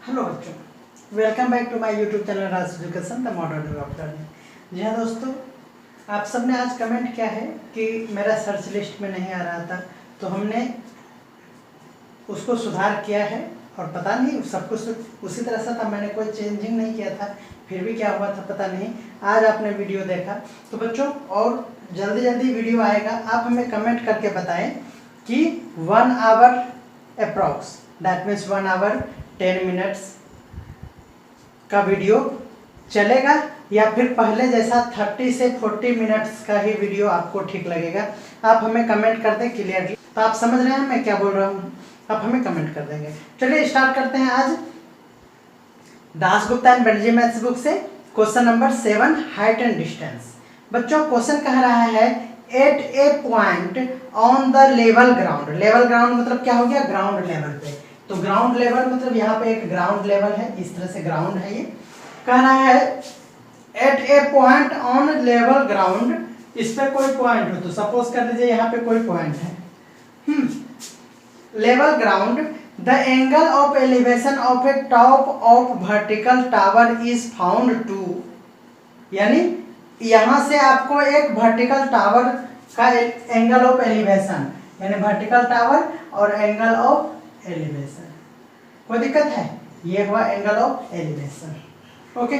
Hello बच्चों, welcome back to my YouTube channel Raj education the modern way of learning. जी हाँ दोस्तों, आप सबने आज कमेंट किया है कि मेरा सर्च लिस्ट में नहीं आ रहा था, तो हमने उसको सुधार किया है। और पता नहीं सब कुछ उसी तरह से था, मैंने कोई चेंजिंग नहीं किया था, फिर भी क्या हुआ था पता नहीं। आज आपने वीडियो देखा तो बच्चों और जल्दी जल्दी वीडियो आएगा। आप हमें कमेंट करके बताएं कि 1 hour approx, that means 1 hour 10 minutes का वीडियो चलेगा या फिर पहले जैसा 30 से 40 मिनट्स का ही वीडियो आपको ठीक लगेगा। आप हमें कमेंट कर दें क्लियरली। तो आप समझ रहे हैं मैं क्या बोल रहा हूँ, आप हमें कमेंट कर देंगे। चलिए स्टार्ट करते हैं आज Dasgupta and Banerjee maths book से question number 7, height and distance. बच्चों क्वेश्चन कह रहा है at a point on the level ground. Level ground मतलब क्या हो गया, ग्राउंड लेवल पे। तो ग्राउंड लेवल मतलब यहाँ पे एक ग्राउंड लेवल है, इस तरह से ग्राउंड है। ये कह रहा है at a point on level ground, इस पे कोई पॉइंट हो, तो सपोज कर लीजिए यहाँ पे कोई पॉइंट है level ground, the angle of elevation of a top of vertical tower is found to. यानी यहां से आपको एक वर्टिकल टावर का एंगल ऑफ एलिवेशन, यानी वर्टिकल टावर और एंगल ऑफ एलिवेशन, कोई दिक्कत है? ये हुआ angle of elevation. Okay,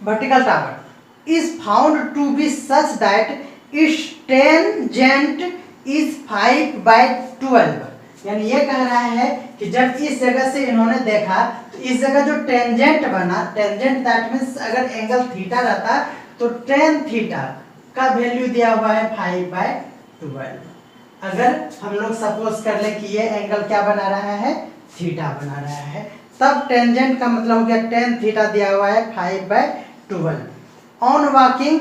vertical tower is found to be such that it's tangent is 5/12। यानी ये कह रहा है कि जब इस जगह से इन्होंने देखा तो इस जगह जो टेंजेंट बना, टेंजेंट दैट मीन्स अगर एंगल थीटा रहता तो टेन थीटा का वैल्यू दिया हुआ है 5/12। अगर हम लोग सपोज कर ले कि ये एंगल क्या बना रहा है, थीटा बना रहा है, तब टेंजेंट का मतलब हो गया टेन थीटा दिया हुआ है 5/12। On walking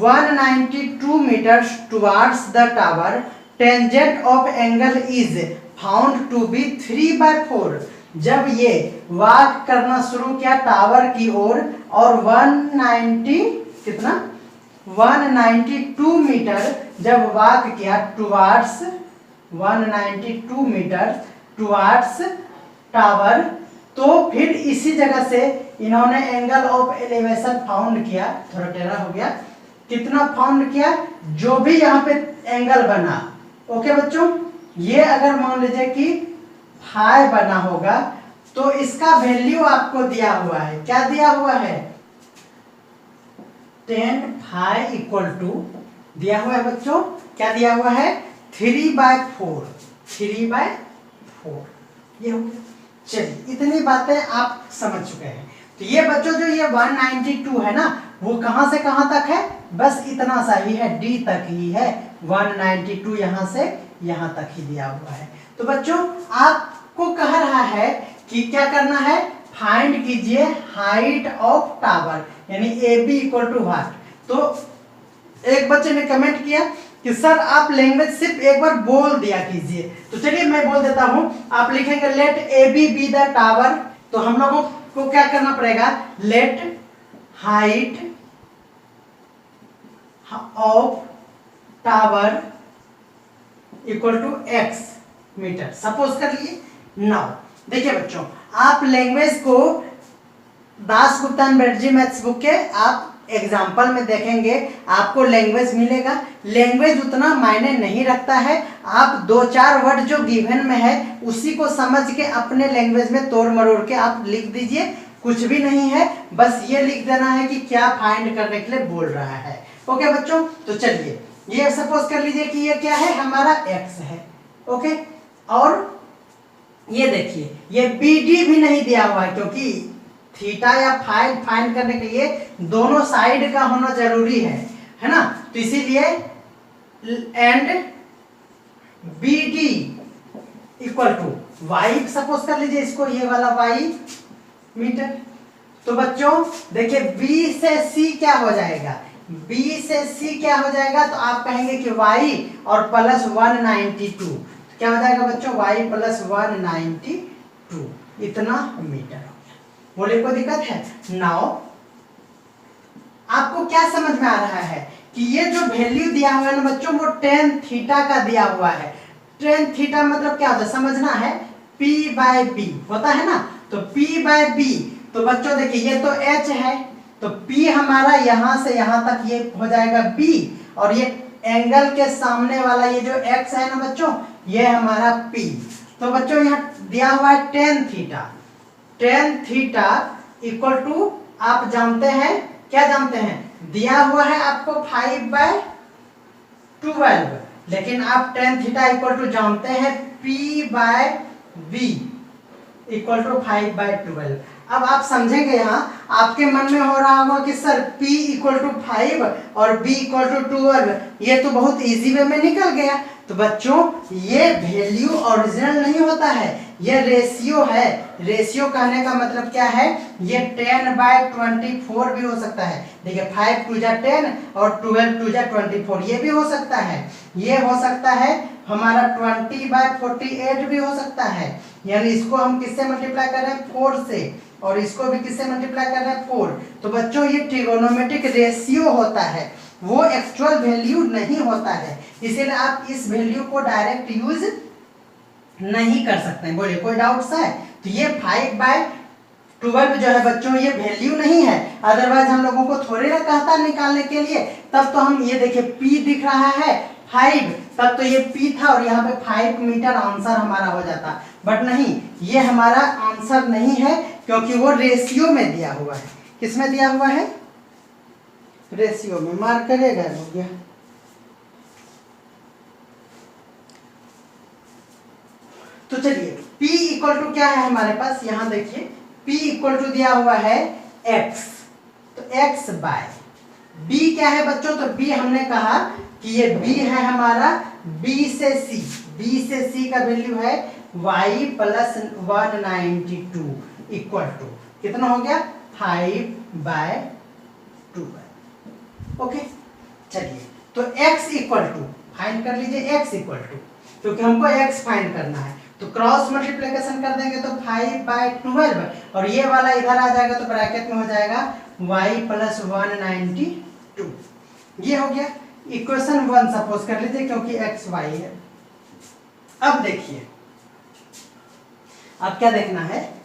192 meters towards the tower, tangent of angle is found to be 3/4। जब ये वॉक करना शुरू किया टावर की ओर और 190 कितना 192 मीटर जब वॉक किया टुवार्ड्स 192 मीटर टुवार्ड्स टावर, तो फिर इसी जगह से इन्होंने एंगल ऑफ एलिवेशन फाउंड किया। थोड़ा टेढ़ा हो गया, कितना फाउंड किया, जो भी यहाँ पे एंगल बना। ओके बच्चों, ये अगर मान लीजिए कि फाई बना होगा तो इसका वैल्यू आपको दिया हुआ है, क्या दिया हुआ है, 10 फाई इक्वल टू दिया हुआ है बच्चों, क्या दिया हुआ है 3/4। 3/4 ये हो गया। चलिए इतनी बातें आप समझ चुके हैं। तो ये बच्चों जो ये 192 है ना, वो कहां से कहां तक है, बस इतना सा ही है, डी तक ही है। 192 यहां से यहां तक ही दिया हुआ है। तो बच्चों आपको कह रहा है कि क्या करना है, फाइंड कीजिए हाइट ऑफ टावर, यानी A B equal to what. तो एक बच्चे ने कमेंट किया कि सर आप लैंग्वेज सिर्फ एक बार बोल दिया कीजिए। तो चलिए मैं बोल देता हूं, आप लिखेंगे let A B be the tower. तो हम लोगों को क्या करना पड़ेगा, let height of tower equal to x meter, suppose कर लिए। नाउ देखिए बच्चों, आप लैंग्वेज को Dasgupta and Banerjee maths book के आप एग्जाम्पल में देखेंगे, आपको लैंग्वेज मिलेगा। लैंग्वेज उतना मायने नहीं रखता है, आप 2-4 वर्ड जो गिवन में है उसी को समझ के अपने लैंग्वेज में तोड़ मरोड़ के आप लिख दीजिए, कुछ भी नहीं है, बस ये लिख देना है कि क्या फाइंड करने के लिए बोल रहा है। ओके बच्चों, तो चलिए ये सपोज कर लीजिए कि ये क्या है, हमारा x है। ओके, और ये देखिए ये BD भी नहीं दिया हुआ है, क्योंकि थीटा या फाई फाइंड करने के लिए दोनों साइड का होना जरूरी है ना। तो इसीलिए and BD equal to y, suppose कर लीजिए इसको, ये वाला y मीटर। तो बच्चों देखिए B से C क्या हो जाएगा, B से C क्या हो जाएगा, तो आप कहेंगे कि y और प्लस 192, क्या हो जाएगा बच्चों, y प्लस 192, इतना मीटर हो गया। बोले कोई दिक्कत है? नाउ आपको क्या समझ में आ रहा है कि ये जो वैल्यू दिया हुआ है ना बच्चों, वो टेन थीटा का दिया हुआ है। टेन थीटा मतलब क्या होता है समझना है, P/B होता है ना, तो P/B, तो बच्चों देखिए ये तो H है, तो P हमारा यहां से यहां तक ये हो जाएगा B, और ये एंगल के सामने वाला ये जो X है ना बच्चों, ये हमारा P। तो बच्चों यहाँ दिया हुआ है tan थीटा इक्वल टू, आप जानते हैं, क्या जानते हैं, दिया हुआ है आपको 5/12, लेकिन आप tan थीटा इक्वल टू जानते हैं P/B इक्वल टू 5/12। अब आप समझेंगे, यहाँ आपके मन में हो रहा होगा कि सर P इक्वल टू 5 और B इक्वल टू 12, ये तो बहुत इजी वे में निकल गया। तो बच्चों ये वैल्यू ओरिजिनल नहीं होता है, ये रेशियो है। रेशियो कहने का मतलब क्या है, ये 10/24 भी हो सकता है। देखिए 5 2 जा 10 और 12 2 जा 24, ये भी हो सकता है। ये हो सकता है हमारा 20/48 भी हो सकता है, यानी इसको हम किससे मल्टीप्लाई कर रहे हैं, 4 से, और इसको भी किससे मल्टीप्लाई कर रहे हैं, 4। तो बच्चों ये ट्रिगोनोमेट्रिक रेशियो होता है, वो एक्चुअल वैल्यू नहीं होता है, इसीलिए आप इस वैल्यू को डायरेक्ट यूज नहीं कर सकते हैं। बोलिए कोई डाउट्स है? तो ये 5/12 जो है बच्चों ये वैल्यू नहीं है, अदरवाइज हम लोगों को थोड़ी ना कहता निकालने के लिए। तब तो हम ये देखिए P दिख रहा है 5, तब तो ये P था और यहाँ पे 5 मीटर आंसर हमारा हो जाता, बट नहीं, ये हमारा आंसर नहीं है, क्योंकि वो रेशियो में दिया हुआ है। किस में दिया हुआ है, रेशियो में। मार्क करिएगा, हो गया। तो चलिए P इक्वल टू क्या है हमारे पास, यहां देखिए P इक्वल टू दिया हुआ है X, तो X बाय B क्या है बच्चों, तो B हमने कहा कि ये B है हमारा B से C का वैल्यू है y प्लस 192 इक्वल टू कितना हो गया, 5/12। ओके चलिए, तो x इक्वल टू फाइंड कर लीजिए, x इक्वल टू, क्योंकि हमको x फाइंड करना है, तो क्रॉस मल्टीप्लिकेशन कर देंगे तो 5/12, और ये वाला इधर आ जाएगा तो ब्रैकेट में हो जाएगा y प्लस 192। ये हो गया इक्वेशन 1 सपोज कर लीजिए, क्योंकि x y है। अब देखिए, अब क्या देखना है,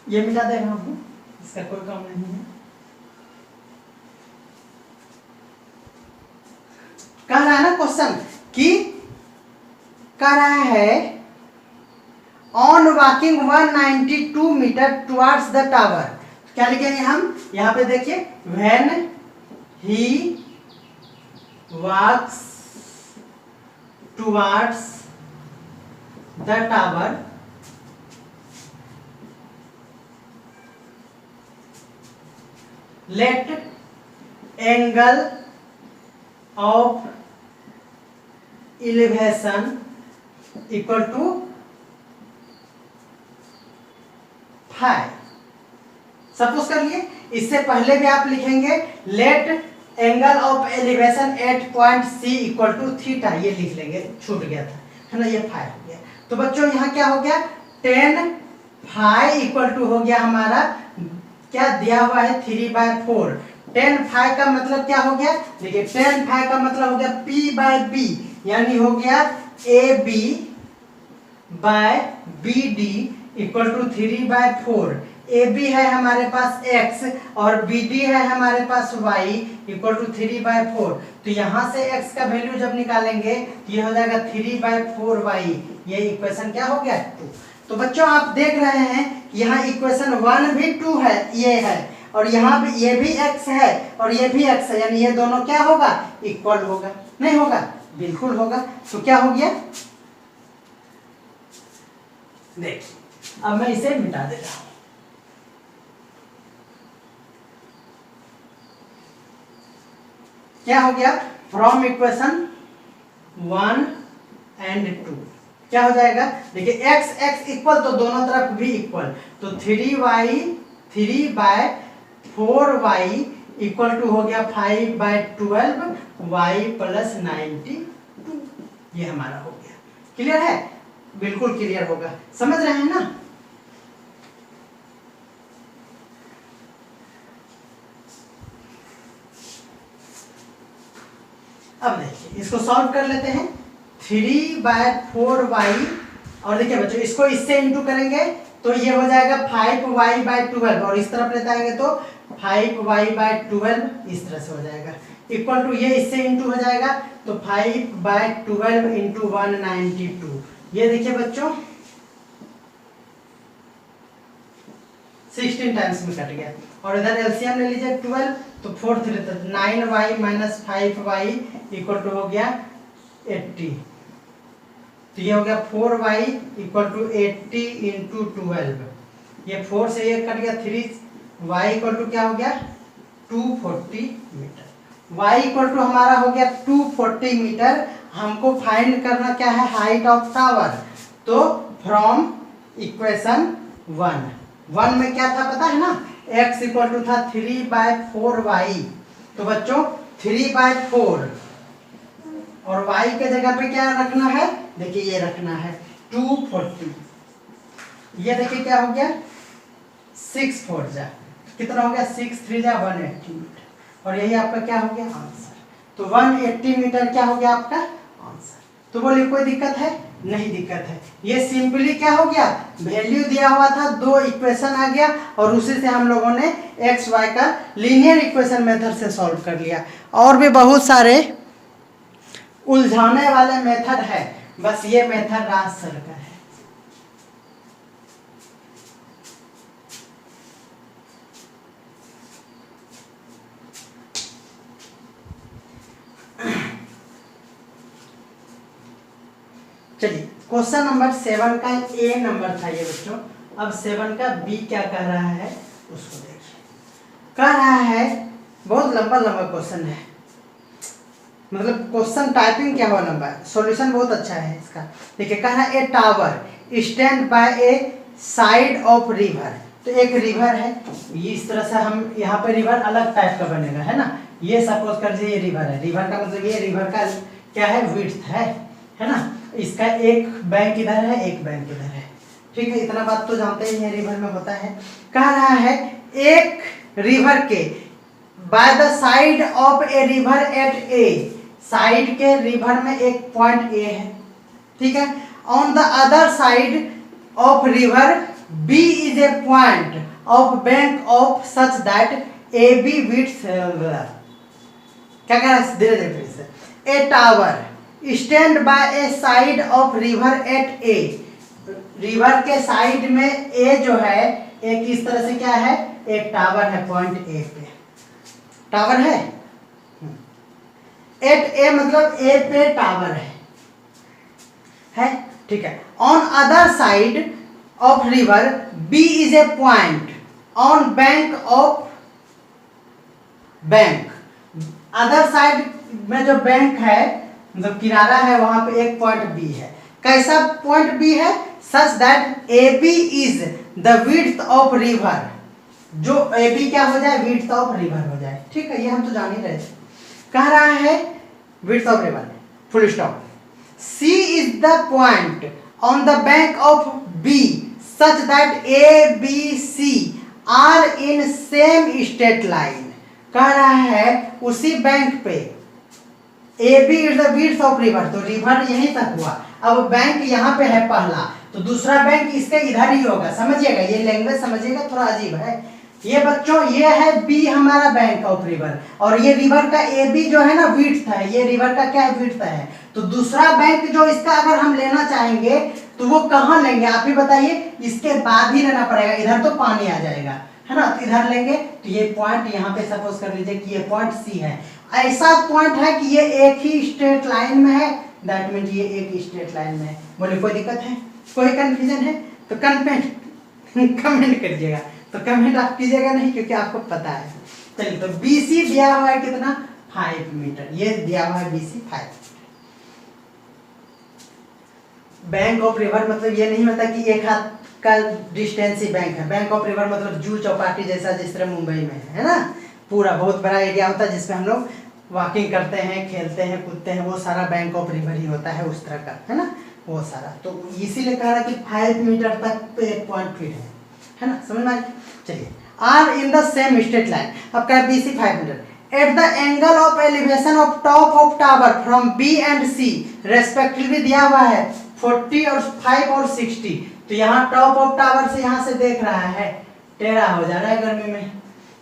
ये मिटा दे रहा हूं, इसका कोई काम नहीं है। कह रहा है ना क्वेश्चन कि कह रहा है on walking 192 meter towards the tower, क्या लिखेंगे हम, यहां पे देखिए, when he walks towards the tower let angle of elevation equal to 5। Suppose कर लिए, इससे पहले भी आप लिखेंगे let angle of elevation at point C equal to theta, ये लिख लेंगे, छूट गया था, है ना, ये 5 हो गया। तो बच्चों यहाँ क्या हो गया, tan phi इक्वल टू हो गया हमारा, क्या दिया हुआ है, 3/4। tan phi का मतलब क्या हो गया, देखिए tan phi का मतलब हो गया P/B, यानी हो गया AB/BD इक्वल टू 3/4। AB है हमारे पास x और BD है हमारे पास y इक्वल टू 3/4। तो यहाँ से x का वैल्यू जब निकालेंगे ये हो जाएगा 3/4y, ये इक्वेशन क्या हो गया, 2। तो बच्चों आप देख रहे हैं यहाँ इक्वेशन 1 भी 2 है, ये है, और यहाँ भी ये भी x है और ये भी x है, यानी ये दोनों क्या होगा, इक्वल होगा, नहीं होगा, बिल्कुल होगा। तो क्या हो गया, देखिए अब मैं इसे मिटा देता हूं। क्या हो गया, फ्रॉम इक्वेशन 1 एंड 2 क्या हो जाएगा, देखिए x इक्वल, तो दोनों तरफ भी इक्वल, तो 3/4y इक्वल टू हो गया 5/12 y प्लस 92, ये हमारा हो गया। क्लियर है, बिल्कुल क्लियर होगा, समझ रहे हैं ना। अब देखिए इसको सॉल्व कर लेते हैं। 3/4y और देखिए बच्चों इसको इससे इंटू करेंगे तो ये हो जाएगा 5y/12 और इस तरफ लेते आएंगे तो 5y/12 इस तरह से हो जाएगा इक्वल टू ये इससे इंटू हो जाएगा तो 5/12 इंटू 192। ये देखिए बच्चों 16 टाइम्स में कट गया और इधर एलसीएम ले लीजिए 12 तो 4 3 तो 9y minus 5y equal to हो गया 80। तो ये हो गया 4y इक्वल टू 80 इंटू 12। ये 4 से ये कट गया 3y इक्वल टू क्या हो गया 240 मीटर। y इक्वल टू हमारा हो गया 240 मीटर। हमको फाइंड करना क्या है हाइट ऑफ टावर। तो फ्रॉम इक्वेशन 1 में क्या था पता है ना x इक्वल टू था 3/4y। तो बच्चों 3/4 और y के जगह पे क्या रखना है देखिए ये रखना है 240। ये देखिए क्या हो गया 6 4 जा कितना हो गया 6 3 जा 180 मीटर और यही आपका क्या हो गया आंसर। तो 180 मीटर क्या हो गया आपका आंसर। तो बोलिए कोई दिक्कत है नहीं दिक्कत है। ये सिंपली क्या हो गया वैल्यू दिया हुआ था 2 इक्वेशन आ गया और उसी से हम लोगों ने एक्स वाई का लीनियर इक्वेशन मेथड से सॉल्व कर लिया। और भी बहुत सारे उलझाने वाले मेथड है बस ये मेथड राज सर का है। चलिए क्वेश्चन नंबर 7 का ए नंबर था ये बच्चों। अब 7 का बी क्या कह रहा है उसको देखिए। कह रहा है बहुत लंबा क्वेश्चन है मतलब क्वेश्चन टाइपिंग क्या हुआ लंबा है सॉल्यूशन बहुत अच्छा है इसका। देखिए कह रहा है ए tower stand by a side of river. तो एक रिवर है ये इस तरह से हम यहाँ पे रिवर अलग टाइप का बनेगा है ना। ये सपोज कर लीजिए ये रिवर है। रिवर का मतलब ये रिवर का क्या है विड्थ है ना। इसका एक बैंक इधर है एक बैंक इधर है ठीक है। इतना बात तो जानते ही हैं रिवर में होता है। कह रहा है एक रिवर के by the side of a river at A. Side के रिवर में एक पॉइंट ए है ठीक है। On the other side of river B is a point of bank of such that A B width क्या कह रहा है धीरे धीरे फिर से। A tower stand by a side of river at A. River के साइड में ए जो है एक इस तरह से क्या है एक टावर है पॉइंट ए पे टावर है। एट ए मतलब ए पे टावर है ठीक है। On other side of river B is a point on bank of bank. Other side में जो बैंक है मतलब किनारा है वहां पे एक पॉइंट बी है। कैसा पॉइंट बी है such that A B is the width of river. जो ए बी क्या हो जाए विड्थ ऑफ रिवर हो जाए ठीक है। ये हम तो जान ही रहे थे। कह रहा है width of river full stop. C is the point on the bank of B such that A B C are in same straight line. कह रहा है उसी बैंक पे A B is the width of river. तो river यहीं तक हुआ। अब बैंक यहाँ पे है पहला तो दूसरा बैंक इसके इधर ही होगा। समझिएगा ये लैंग्वेज समझिएगा थोड़ा अजीब है। ये बच्चों ये है बी हमारा बैंक ऑफ रिवर और ये रिवर का ए बी जो है ना विड्थ है। ये रिवर का क्या विड्थ है। तो दूसरा बैंक जो इसका अगर हम लेना चाहेंगे तो वो कहाँ लेंगे आप ही बताइए। इसके बाद ही लेना पड़ेगा। इधर तो पानी आ जाएगा है ना। तो इधर लेंगे तो ये पॉइंट यहाँ पे सपोज कर लीजिए कि ये पॉइंट सी है। ऐसा पॉइंट है कि ये एक ही स्ट्रेट लाइन में है दैट मीन्स ये एक स्ट्रेट लाइन में है। बोले कोई दिक्कत है कोई कंफ्यूजन है तो कमेंट करिएगा। तो कमेंट आप कीजिएगा नहीं क्योंकि आपको पता है। चलिए तो BC दिया हुआ है कितना 5 मीटर। ये दिया हुआ है BC 5। बैंक ऑफ रिवर मतलब ये नहीं होता कि एक हाथ का डिस्टेंस ही बैंक है। बैंक ऑफ रिवर मतलब जू चौपाटी जैसा जिस तरह मुंबई में है ना। पूरा बहुत बड़ा एरिया होता है जिसमें हम लोग वॉकिंग करते हैं खेलते हैं कूदते हैं वो सारा बैंक ऑफ रिवर ही होता है उस तरह का है ना वो सारा। तो इसीलिए कह रहा कि 5 मीटर तक एक पॉइंट फिट है ना। समझ में आए। चलिए are in the same straight line. अब क्या BC 5 meter at the angle of elevation of top of tower from B and C respectively दिया हुआ है 40 और 5 और 60। तो यहाँ टॉप ऑफ टावर से यहाँ से देख रहा है टेढ़ा हो जा रहा है गर्मी में।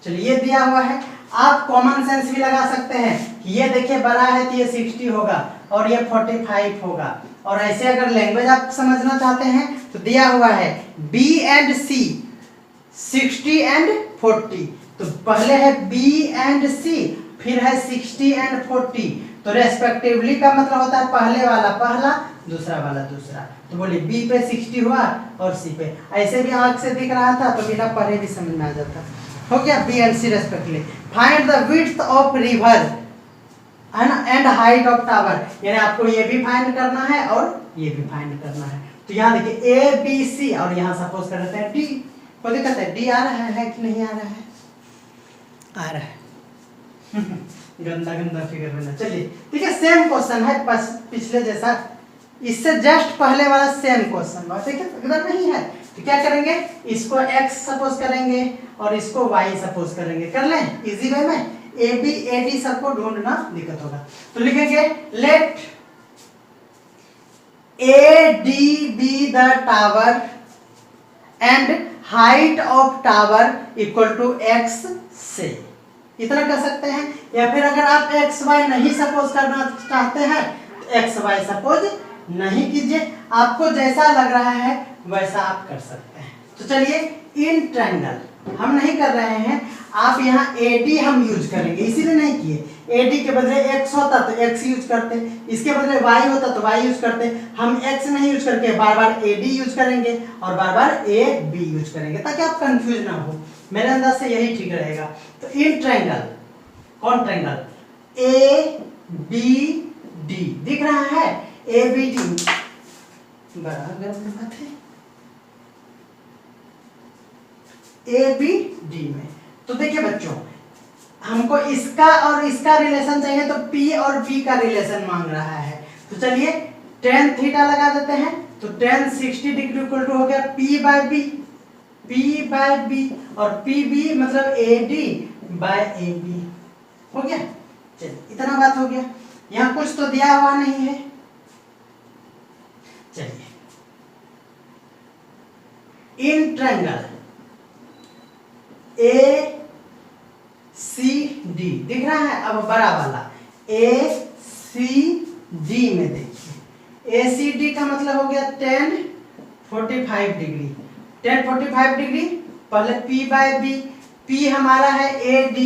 चलिए ये दिया हुआ है, आप कॉमन सेंस भी लगा सकते हैं कि ये देखिए बड़ा है तो ये 60 होगा और ये 45 होगा। और ऐसे अगर लैंग्वेज आप समझना चाहते हैं तो दिया हुआ है B एंड C 60 एंड 40। तो पहले है B एंड C, फिर है 60 एंड 40। तो रेस्पेक्टिवली का मतलब होता है पहले वाला पहला, दूसरा वाला दूसरा। तो बोलिए B पे 60 हुआ और C पे, ऐसे भी आंख से दिख रहा था तो बिना पढ़े भी समझ में आ जाता। हो गया B and C respectively. Find the width of river है ना एंड हाइट ऑफ टावर, यानी आपको ये भी फाइंड करना है और ये भी फाइंड करना है। तो यहाँ देखिए A B C और यहाँ सपोज कर लेते हैं D। कोई दिक्कत है? D आ रहा है कि नहीं आ रहा है? आ रहा है। गंदा गंदा फिगर बना। चलिए ठीक है, सेम क्वेश्चन है पिछले जैसा, इससे जस्ट पहले वाला सेम क्वेश्चन ठीक है, इधर नहीं है तो क्या करेंगे, इसको x सपोज करेंगे और इसको y सपोज करेंगे। कर लें इजी वे में, ए बी ए डी सबको ढूंढना दिक्कत होगा। तो लिखेंगे let A D be the tower and height of tower equal to x से, इतना कर सकते हैं। या फिर अगर आप एक्स वाई नहीं सपोज करना चाहते हैं तो एक्स वाई सपोज नहीं कीजिए, आपको जैसा लग रहा है वैसा आप कर सकते हैं। तो चलिए इन ट्रायंगल हम नहीं कर रहे हैं, आप यहाँ AD हम यूज करेंगे, इसीलिए नहीं किए। AD के बदले x होता तो x यूज करते, इसके बदले y होता तो y यूज करते। हम x नहीं यूज करके बार बार AD यूज करेंगे और बार बार AB यूज करेंगे ताकि आप कंफ्यूज ना हो। मेरे अंदाज से यही ठीक रहेगा। तो इन ट्रायंगल, कौन ट्रायंगल? ABD दिख रहा है, ABD बराबर बात है ABD में। तो देखिए बच्चों, हमको इसका और इसका रिलेशन चाहिए तो P और B का रिलेशन मांग रहा है। तो चलिए tan थीटा लगा देते हैं। तो tan 60 डिग्री इक्वल टू हो गया P बाय B और PB मतलब AD बाय AB हो गया। चलिए इतना बात हो गया, यहाँ कुछ तो दिया हुआ नहीं है। चलिए इन ट्रायंगल ACD दिख रहा है, अब बड़ा वाला ACD में देखिए, ACD का मतलब हो गया tan 45 डिग्री। tan 45 डिग्री पहले P बाय B, P हमारा है AD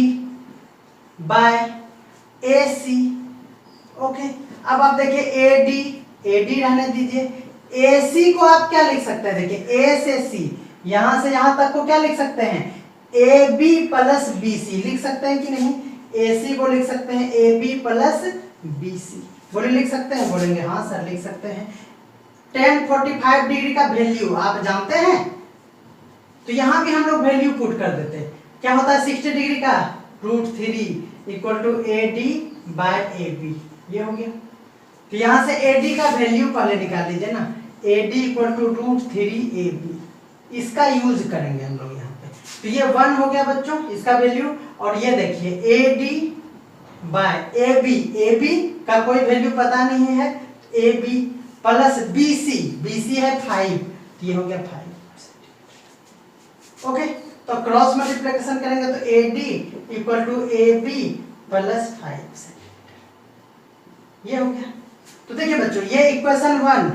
बाय AC। ओके, अब आप देखिए AD रहने दीजिए, AC को आप क्या लिख सकते हैं? देखिए A से C, यहां से यहां तक को क्या लिख सकते हैं? AB प्लस BC लिख सकते हैं कि नहीं? AC को लिख सकते हैं AB प्लस BC, बोले लिख सकते हैं? बोलेंगे हाँ सर लिख सकते हैं। tan 45 डिग्री का वैल्यू आप जानते हैं, तो यहां भी हम लोग वैल्यू पुट कर देते हैं। क्या होता है 60 डिग्री का? √3 equal to AD by AB, ये हो गया। तो यहां से AD का वैल्यू पहले निकाल लीजिए ना, AD इक्वल टू √3AB, इसका यूज करेंगे हम लोग यहाँ पे। तो ये 1 हो गया बच्चों इसका वैल्यू। और ये देखिए AD बाय AB का कोई वैल्यू पता नहीं है, AB प्लस BC है 5, तो ये हो गया 5। ओके, तो क्रॉस मल्टीप्लिकेशन करेंगे तो AD equal to AB plus 5, ये हो गया। तो देखिए बच्चों, ये इक्वेशन 1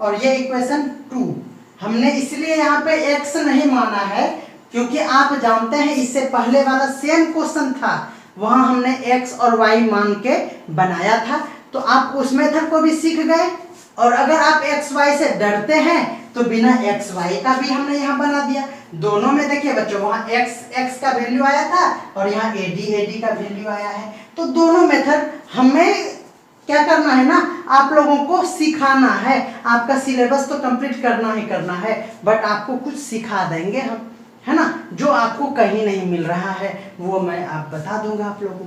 और ये इक्वेशन 2 हमने इसलिए यहाँ पे x नहीं माना है क्योंकि आप जानते हैं इससे पहले वाला सेम क्वेश्चन था, वहां हमने x और y मान के बनाया था। तो आप उस मेथड को भी सीख गए, और अगर आप x y से डरते हैं तो बिना x y का भी हमने यहाँ बना दिया। दोनों में देखिए बच्चों, वहाँ x का वैल्यू आया था और यहाँ AD का वैल्यू आया है। तो दोनों मेथड हमें क्या करना है ना, आप लोगों को सिखाना है। आपका सिलेबस तो कंप्लीट करना ही करना है, बट आपको कुछ सिखा देंगे हम, है ना। जो आपको कहीं नहीं मिल रहा है वो मैं आप बता दूंगा आप लोगों को।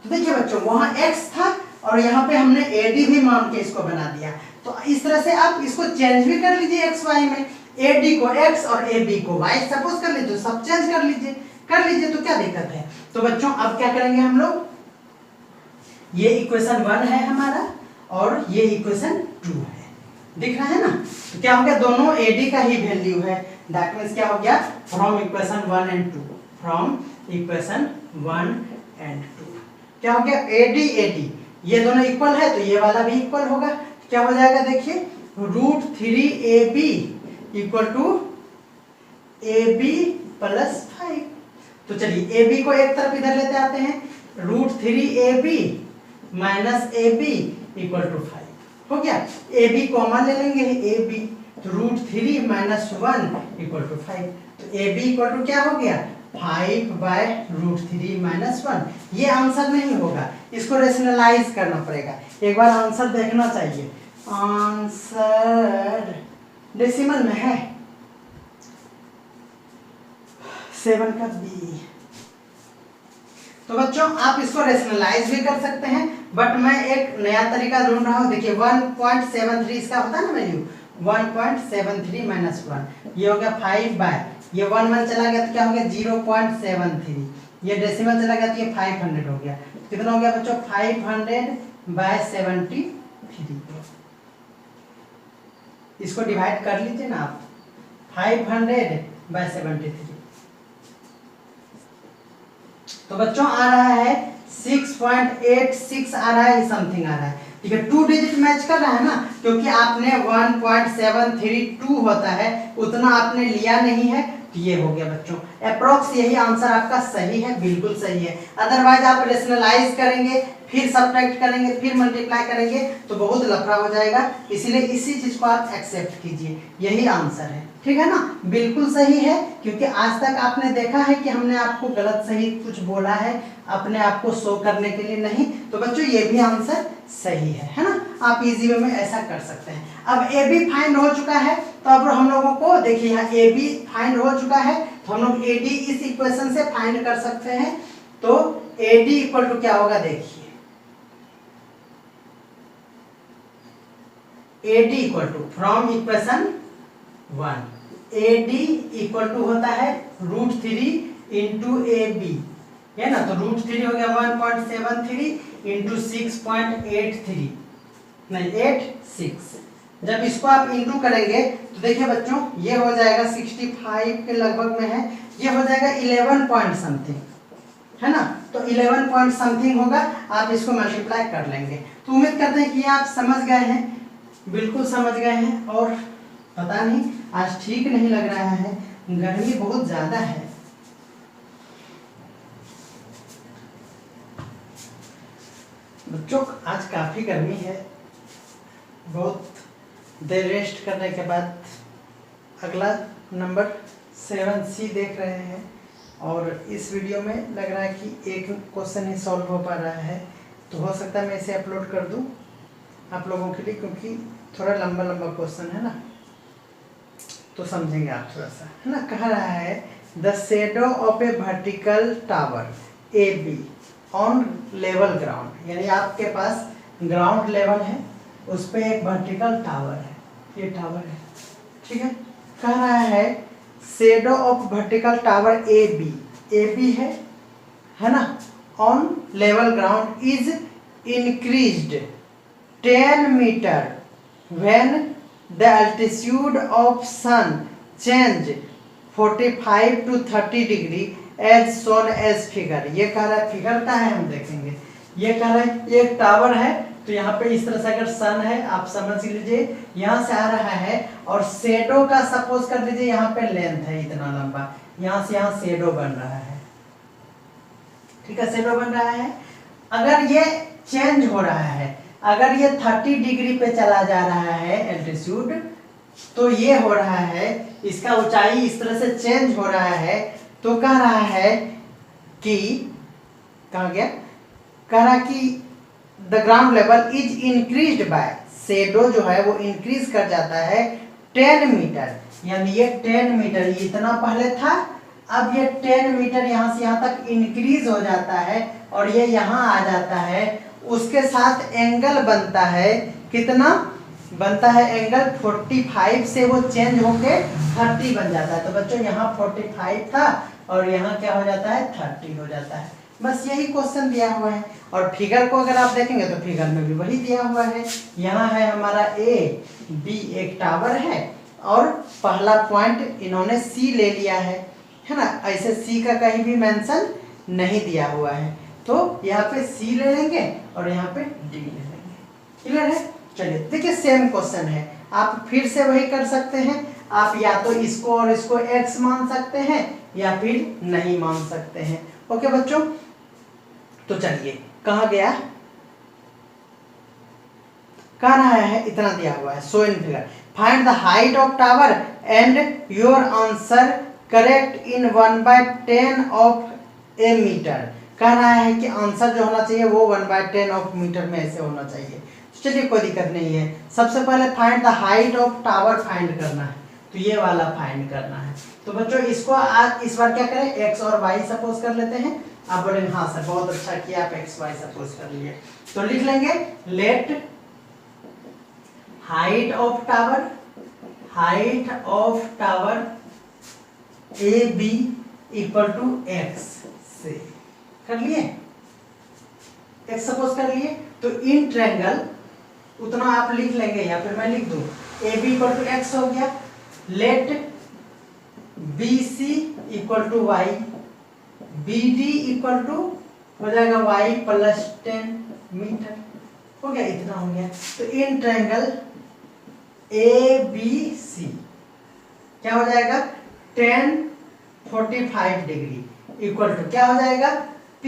तो देखिए बच्चों, वहाँ x था और यहाँ पे हमने AD भी मान के इसको बना दिया। तो इस तरह से आप इसको चेंज भी कर लीजिए x y में, AD को x और AB को y सपोज कर लीजिए, सब चेंज कर लीजिए तो क्या दिक्कत है। तो बच्चों अब क्या करेंगे हम लोग, ये इक्वेशन 1 है हमारा और ये इक्वेशन 2 है, दिख रहा है ना। तो क्या हो गया, दोनों एडी का ही वैल्यू है, दैट मींस क्या हो गया, from equation 1 and 2, from equation 1 and 2 क्या हो गया, एडी एडी ये दोनों इक्वल है तो ये वाला भी इक्वल होगा। क्या हो जाएगा देखिए, √3ab equal to ab plus 5। तो चलिए ab को एक तरफ इधर लेते आते हैं, √3ab minus ab equal to 5 हो गया। ab कॉमन ले लेंगे, ab तो √3 माइनस 1 इक्वल टू 5, तो ab इक्वल टू क्या हो गया, 5/√3 माइनस 1। ये आंसर नहीं होगा, इसको रेशनलाइज करना पड़ेगा। एक बार आंसर देखना चाहिए, आंसर डेसिमल में है 7 का बी। तो बच्चों आप इसको रेशनलाइज भी कर सकते हैं, बट मैं एक नया तरीका ढूंढ रहा हूँ। देखिए 1.73 इसका होता है ना वैल्यू, 1.73 माइनस 1 ये हो गया 5 बाय, ये 1 1 चला गया तो क्या हो गया 0.73, ये डेसिमल चला गया तो ये 500 हो गया। कितना हो गया बच्चों, 500/73। इसको डिवाइड कर लीजिए ना आप, 500/73। तो बच्चों आ रहा है 6.86 आ रहा है, समथिंग आ रहा है, ठीक है। 2 डिजिट मैच कर रहा है ना, क्योंकि आपने 1.732 होता है उतना आपने लिया नहीं है, तो ये हो गया बच्चों अप्रोक्स यही आंसर आपका सही है, बिल्कुल सही है। अदरवाइज आप रेशनलाइज करेंगे, फिर सब्ट्रैक्ट करेंगे, फिर मल्टीप्लाई करेंगे तो बहुत लफड़ा हो जाएगा, इसीलिए इसी चीज को आप एक्सेप्ट कीजिए, यही आंसर है, ठीक है ना, बिल्कुल सही है। क्योंकि आज तक आपने देखा है कि हमने आपको गलत सही कुछ बोला है अपने आप को शो करने के लिए नहीं, तो बच्चों ये भी आंसर सही है ना। आप इजी वे में ऐसा कर सकते हैं। अब ए बी फाइंड हो चुका है, तो अब हम लोगों को देखिए यहाँ ए बी फाइंड हो चुका है, तो हम लोग ए डी इस इक्वेशन से फाइंड कर सकते हैं। तो ए डी इक्वल टू क्या होगा, देखिए A D equal to from equation 1 A D equal to होता है √3 इंटू ए बी, है ना। तो √3 हो गया 1.73 इंटू 6.83 नहीं 86। जब इसको आप इंटू करेंगे तो देखिए बच्चों ये हो जाएगा 65 के लगभग में है, ये हो जाएगा 11 पॉइंट समथिंग, है ना। तो 11 पॉइंट समथिंग होगा, आप इसको मल्टीप्लाई कर लेंगे। तो उम्मीद करते हैं कि आप समझ गए हैं, बिल्कुल समझ गए हैं। और पता नहीं आज ठीक नहीं लग रहा है, गर्मी बहुत ज्यादा है। बच्चों आज काफी गर्मी है, बहुत देर रेस्ट करने के बाद अगला नंबर 7C देख रहे हैं। और इस वीडियो में लग रहा है कि एक क्वेश्चन ही सॉल्व हो पा रहा है, तो हो सकता है मैं इसे अपलोड कर दूं आप लोगों के लिए, क्योंकि थोड़ा लंबा लंबा क्वेश्चन है ना, तो समझेंगे आप थोड़ा सा, है ना। कह रहा है the shadow of A vertical tower A be on level ground, यानी आपके पास ग्राउंड लेवल है, उस पे एक वर्टिकल टावर है, ये टावर है, ठीक है। कह रहा है shadow of vertical tower A B है ना, on level ground is increased 10 metre when the altitude of sun change 45 to 30 degree as shown as figure। ये कह रहा है, फिगर का है हम देखेंगे, ये कह रहा है ये एक टावर है, तो यहाँ पे इस तरह से अगर सन है आप समझ लीजिए यहाँ से आ रहा है, और शेडो का सपोज कर लीजिए यहाँ पे लेंथ है इतना लंबा, यहाँ से यहाँ शेडो बन रहा है, ठीक है, शेडो बन रहा है। अगर ये चेंज हो रहा है, अगर ये 30 डिग्री पे चला जा रहा है एल्टीट्यूड, तो ये हो रहा है इसका ऊंचाई इस तरह से चेंज हो रहा है, तो कह रहा है कि कहा गया, कह रहा कि the ground level is increased by, shadow जो है वो इंक्रीज कर जाता है 10 मीटर, यानी ये 10 मीटर इतना पहले था, अब ये 10 मीटर यहाँ से यहाँ तक इंक्रीज हो जाता है और ये यहाँ आ जाता है। उसके साथ एंगल बनता है, कितना बनता है एंगल 45 से वो चेंज होके 30 बन जाता है। तो बच्चों यहाँ 45 था और यहाँ क्या हो जाता है 30 हो जाता है, बस यही क्वेश्चन दिया हुआ है। और फिगर को अगर आप देखेंगे तो फिगर में भी वही दिया हुआ है। यहाँ है हमारा ए बी एक टावर है और पहला पॉइंट इन्होंने सी ले लिया है ना। ऐसे सी का कहीं भी मेंशन नहीं दिया हुआ है, तो यहाँ पे सी ले लेंगे और यहाँ पे डी ले लेंगे। क्लियर है? चलिए देखिए सेम क्वेश्चन है, आप फिर से वही कर सकते हैं। आप या तो इसको और इसको x मान सकते हैं या फिर नहीं मान सकते हैं। ओके बच्चों, तो चलिए कहाँ गया, कहाँ रहा है, इतना दिया हुआ है। So in figure find the height of tower and your answer correct in 1/10 of a metre. कह रहा है कि आंसर जो होना चाहिए वो 1/10 ऑफ मीटर में ऐसे होना चाहिए। चलिए कोई दिक्कत नहीं है। सबसे पहले find the height of tower find करना है, तो ये वाला फाइंड करना है। तो बच्चों इसको आज इस बार क्या करें, एक्स और वाई सपोज कर लेते हैं। आप बोलेंगे हाँ सर बहुत अच्छा किया, आप एक्स वाई सपोज कर लिए। तो लिख लेंगे let height of tower A B equal to x से कर लिए, एक्स सपोज कर लिए। तो इन ट्रायंगल उतना आप लिख लेंगे या फिर मैं लिख दूं, A B equal to x हो गया। Let B C equal to y, B D equal to हो जाएगा वाई प्लस 10 मीटर। हो गया, इतना हो गया। तो इन ट्रायंगल ए बी सी क्या हो जाएगा, 10 45 डिग्री इक्वल टू क्या हो जाएगा, P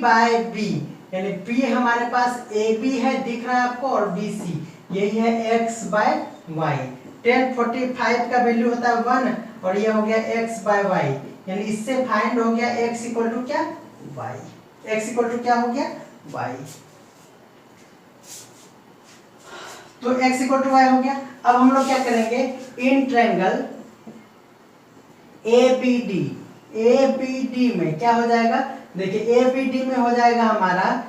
बाय बी, यानी P हमारे पास ए बी है दिख रहा है आपको और बी सी यही है x बाय वाई। 10 45 का वैल्यू होता है 1 और ये हो गया x बाय वाई, यानी इससे फाइंड हो गया x इक्वल टू क्या, y। x इक्वल टू क्या हो गया, y। तो x इक्वल टू y हो गया। अब हम लोग क्या करेंगे, इन ट्रायंगल ABD में क्या हो जाएगा, देखिए ABD में हो जाएगा हमारा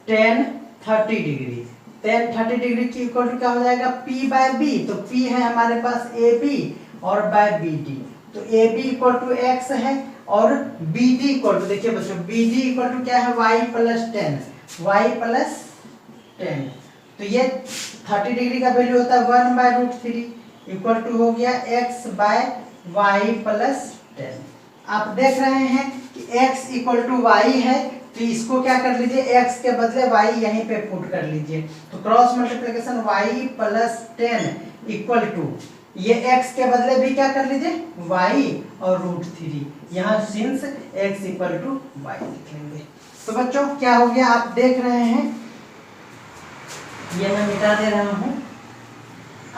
10 30 डिग्री। 10 30 डिग्री की इक्वल टू क्या हो जाएगा, P बाय B। तो P है हमारे पास AB और बाय BD, तो AB इक्वल टू x है और BD इक्वल टू, देखिए बच्चों BD इक्वल टू क्या है, y प्लस 10, y प्लस 10। तो ये 30 डिग्री का वैल्यू होता है 1/√3 इक्वल टू हो गया x बाय वाई प्लस 10। आप देख रहे हैं कि x इक्वल टू वाई है, तो इसको क्या कर लीजिए, x के बदले y यहीं पे पुट कर लीजिए। तो cross multiplication y plus 10 equal to ये x के बदले भी क्या कर लीजिए y और √3, यहाँ since x equal to y लिख लेंगे। तो बच्चों क्या हो गया, आप देख रहे हैं, ये मैं मिटा दे रहा हूँ।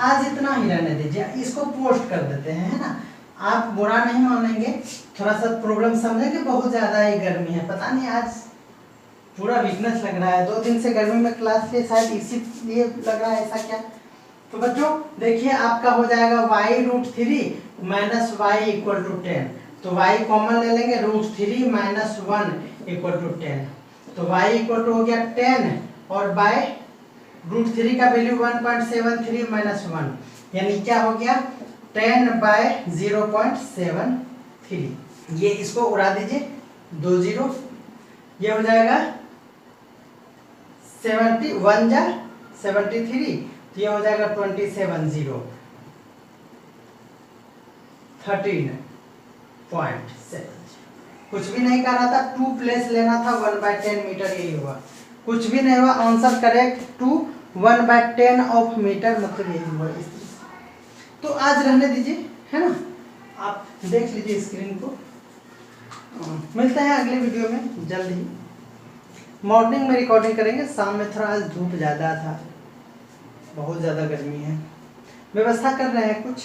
आज इतना ही रहने दीजिए, इसको पोस्ट कर देते हैं, है ना। आप बुरा नहीं मानेंगे, थोड़ा सा प्रॉब्लम समझेंगे, बहुत ज़्यादा ही गर्मी है, पता नहीं आज पूरा वीकनेस लग रहा है। 2 दिन से गर्मी में क्लास लिए, शायद इसीलिए लग रहा है ऐसा क्या। तो बच्चों देखिए आपका हो जाएगा y√3 minus Y equal to 10। तो y कॉमन ले लेंगे, √3 माइनस 1 इक्वल टू 10। तो y इक्वल टू हो गया 10 और बाय √3 का वैल्यू 1.73 माइनस 1, यानी क्या हो गया 10 बाय 0.73। ये इसको उड़ा दीजिए 2 0, ये हो जाएगा 71 जा 73, तो ये हो जाएगा 27 0 13.7। कुछ भी नहीं कर रहा था, 2 प्लेस लेना था, 1/10 मीटर यही हुआ। कुछ भी नहीं हुआ, answer correct to 1/10 of metre, मतलब यही हुआ इस तरह से। तो आज रहने दीजिए, है ना, आप देख लीजिए स्क्रीन को। मिलते हैं अगले वीडियो में जल्द ही। मॉर्निंग में रिकॉर्डिंग करेंगे, शाम में थोड़ा आज धूप ज़्यादा था, बहुत ज़्यादा गर्मी है, व्यवस्था कर रहे हैं कुछ,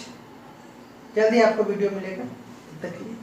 जल्दी आपको वीडियो मिलेगा। तब तक के लिए